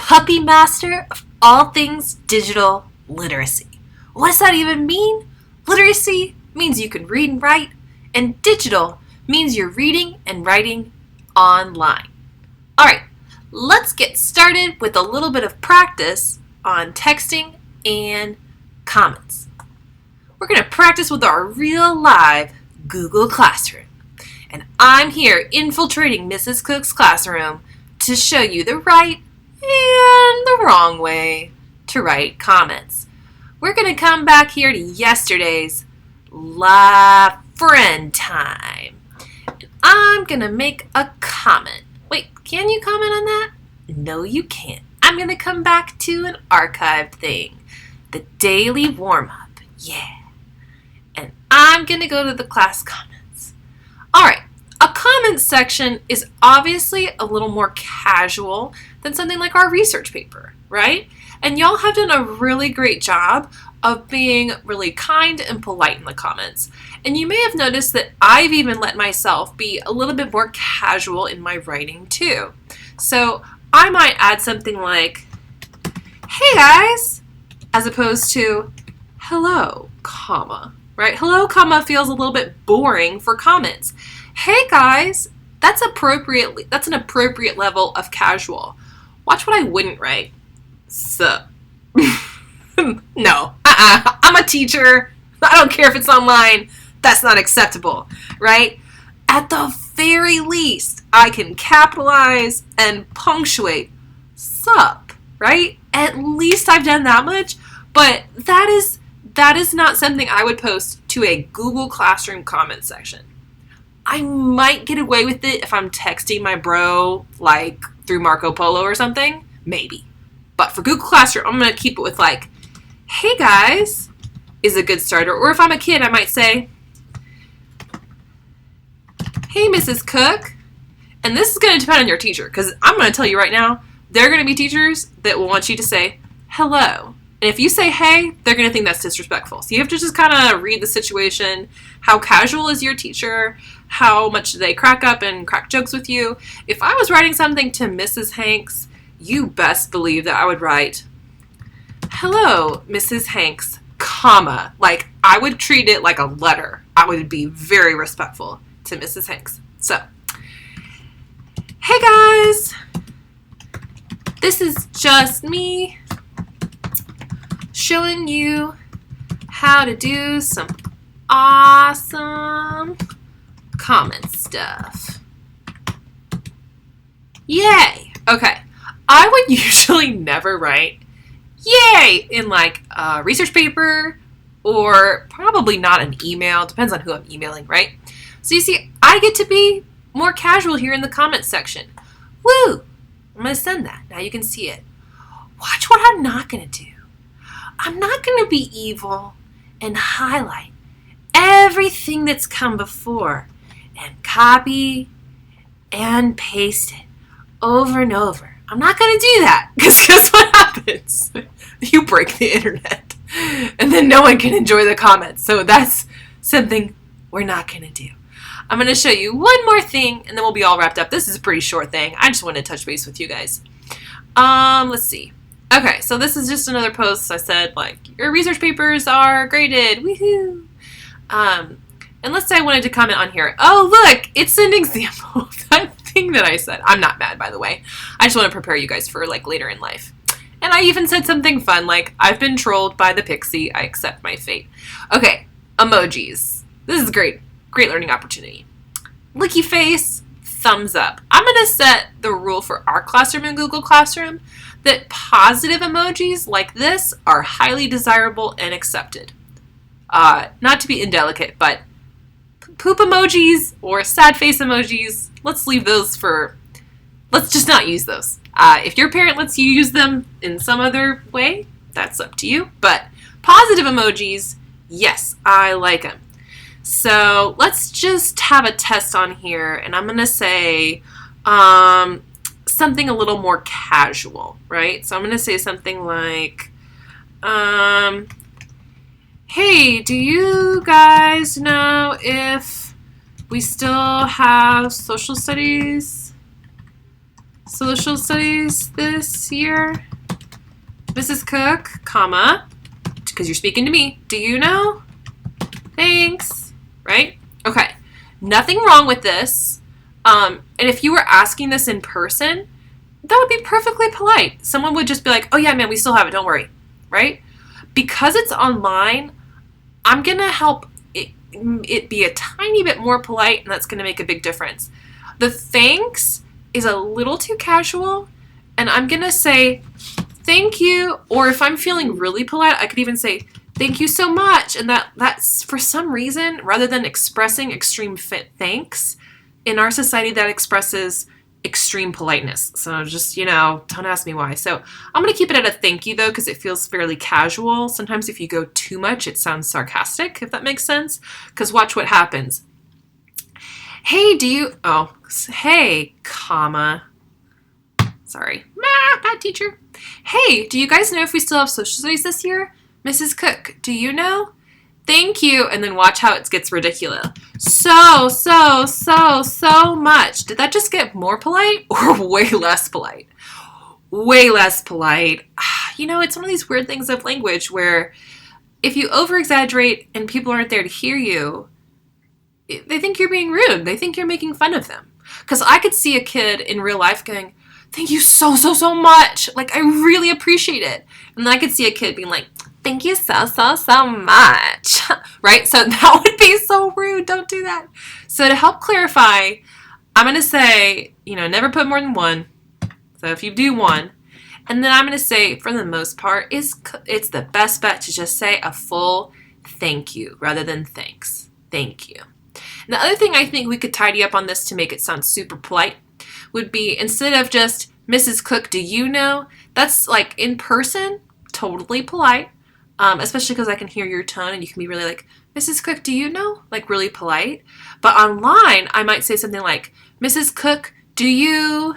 puppy master of all things digital literacy. What does that even mean? Literacy means you can read and write, and digital means you're reading and writing online. All right, let's get started with a little bit of practice on texting and comments. We're going to practice with our real live Google Classroom. And I'm here infiltrating Mrs. Cook's classroom to show you the right and the wrong way to write comments. We're going to come back here to yesterday's live friend time. And I'm going to make a comment. Wait, can you comment on that? No, you can't. I'm going to come back to an archived thing. The daily warm-up. Yeah. And I'm going to go to the class comments. All right. A comments section is obviously a little more casual than something like our research paper, right? And y'all have done a really great job of being really kind and polite in the comments. And you may have noticed that I've even let myself be a little bit more casual in my writing too. So I might add something like, hey guys, as opposed to hello, comma, right? Hello, comma feels a little bit boring for comments. Hey guys, that's an appropriate level of casual. Watch what I wouldn't write. Sup. No, I'm a teacher. I don't care if it's online. That's not acceptable, right? At the very least, I can capitalize and punctuate sup, right? At least I've done that much, but that is not something I would post to a Google Classroom comment section. I might get away with it if I'm texting my bro, like through Marco Polo or something, maybe. But for Google Classroom, I'm going to keep it with like, hey guys, is a good starter. Or if I'm a kid, I might say, hey Mrs. Cook. And this is going to depend on your teacher, because I'm going to tell you right now, there are going to be teachers that will want you to say hello. And if you say hey, they're going to think that's disrespectful. So you have to just kind of read the situation. How casual is your teacher? How much do they crack up and crack jokes with you? If I was writing something to Mrs. Hanks, you best believe that I would write, hello, Mrs. Hanks, comma. Like, I would treat it like a letter. I would be very respectful to Mrs. Hanks. So, hey guys, this is just me showing you how to do some awesome comment stuff. Yay! Okay. I would usually never write yay in like a research paper or probably not an email. Depends on who I'm emailing, right? So you see, I get to be more casual here in the comments section. Woo! I'm going to send that. Now you can see it. Watch what I'm not going to do. I'm not going to be evil and highlight everything that's come before and copy and paste it over and over. I'm not going to do that, because guess what happens? You break the internet and then no one can enjoy the comments. So that's something we're not going to do. I'm going to show you one more thing and then we'll be all wrapped up. This is a pretty short thing. I just wanted to touch base with you guys. Let's see. Okay, so this is just another post. I said, like, your research papers are graded. Woohoo! And let's say I wanted to comment on here. Oh, look, it's an example of that thing that I said. I'm not mad, by the way. I just want to prepare you guys for, like, later in life. And I even said something fun, like, I've been trolled by the pixie. I accept my fate. Okay, emojis. This is a great learning opportunity. Licky face, thumbs up. I'm going to set the rule for our classroom in Google Classroom that positive emojis like this are highly desirable and accepted. Not to be indelicate, but poop emojis or sad face emojis, let's leave those let's just not use those. If your parent lets you use them in some other way, that's up to you. But positive emojis, yes, I like them. So let's just have a test on here, and I'm going to say something a little more casual, right? So I'm going to say something like, hey, do you guys know if we still have social studies social studies this year? Mrs. Cook, comma, because you're speaking to me. Do you know? Thanks. Right? Okay. Nothing wrong with this. And if you were asking this in person, that would be perfectly polite. Someone would just be like, oh yeah, man, we still have it. Don't worry. Right? Because it's online, I'm going to help it be a tiny bit more polite, and that's going to make a big difference. The thanks is a little too casual, and I'm going to say thank you, or if I'm feeling really polite, I could even say thank you so much, and that's for some reason, rather than expressing extreme thanks, in our society that expresses extreme politeness. So just, don't ask me why. So I'm going to keep it at a thank you though, because it feels fairly casual. Sometimes if you go too much, it sounds sarcastic, if that makes sense. Because watch what happens. Hey, hey, comma. Sorry. Bad teacher. Hey, do you guys know if we still have social studies this year? Mrs. Cook, do you know? Thank you. And then watch how it gets ridiculous. So much. Did that just get more polite or way less polite? Way less polite. It's one of these weird things of language where if you over-exaggerate and people aren't there to hear you, they think you're being rude. They think you're making fun of them. Because I could see a kid in real life going, thank you so much. Like, I really appreciate it. And I could see a kid being like, thank you so much. Right? So that would be so rude. Don't do that. So to help clarify, I'm going to say, never put more than one. So if you do one, and then I'm going to say, for the most part, it's the best bet to just say a full thank you rather than thanks. Thank you. And the other thing I think we could tidy up on this to make it sound super polite would be, instead of just Mrs. Cook, do you know? That's like in person, totally polite. Especially because I can hear your tone and you can be really like, Mrs. Cook, do you know? Like really polite. But online, I might say something like, Mrs. Cook, do you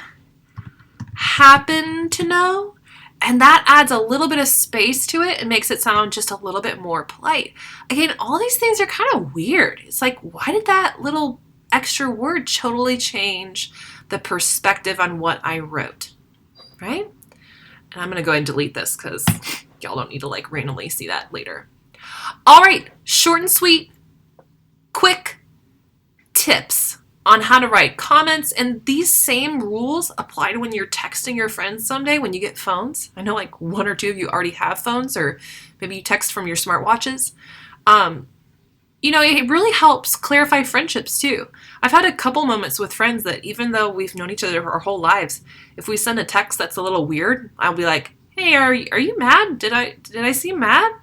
happen to know? And that adds a little bit of space to it and makes it sound just a little bit more polite. Again, all these things are kind of weird. It's like, why did that little extra word totally change the perspective on what I wrote? Right? And I'm going to go ahead and delete this because y'all don't need to randomly see that later. All right, short and sweet, quick tips on how to write comments. And these same rules apply to when you're texting your friends someday when you get phones. I know one or two of you already have phones, or maybe you text from your smartwatches. It really helps clarify friendships too. I've had a couple moments with friends that even though we've known each other our whole lives, if we send a text that's a little weird, I'll be like, hey, are you mad? Did I seem mad?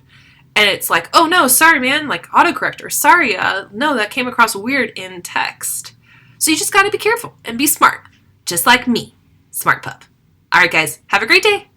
And it's like, oh no, sorry man, autocorrector. Sorry, no, that came across weird in text. So you just gotta be careful and be smart. Just like me. Smart pup. All right, guys, have a great day.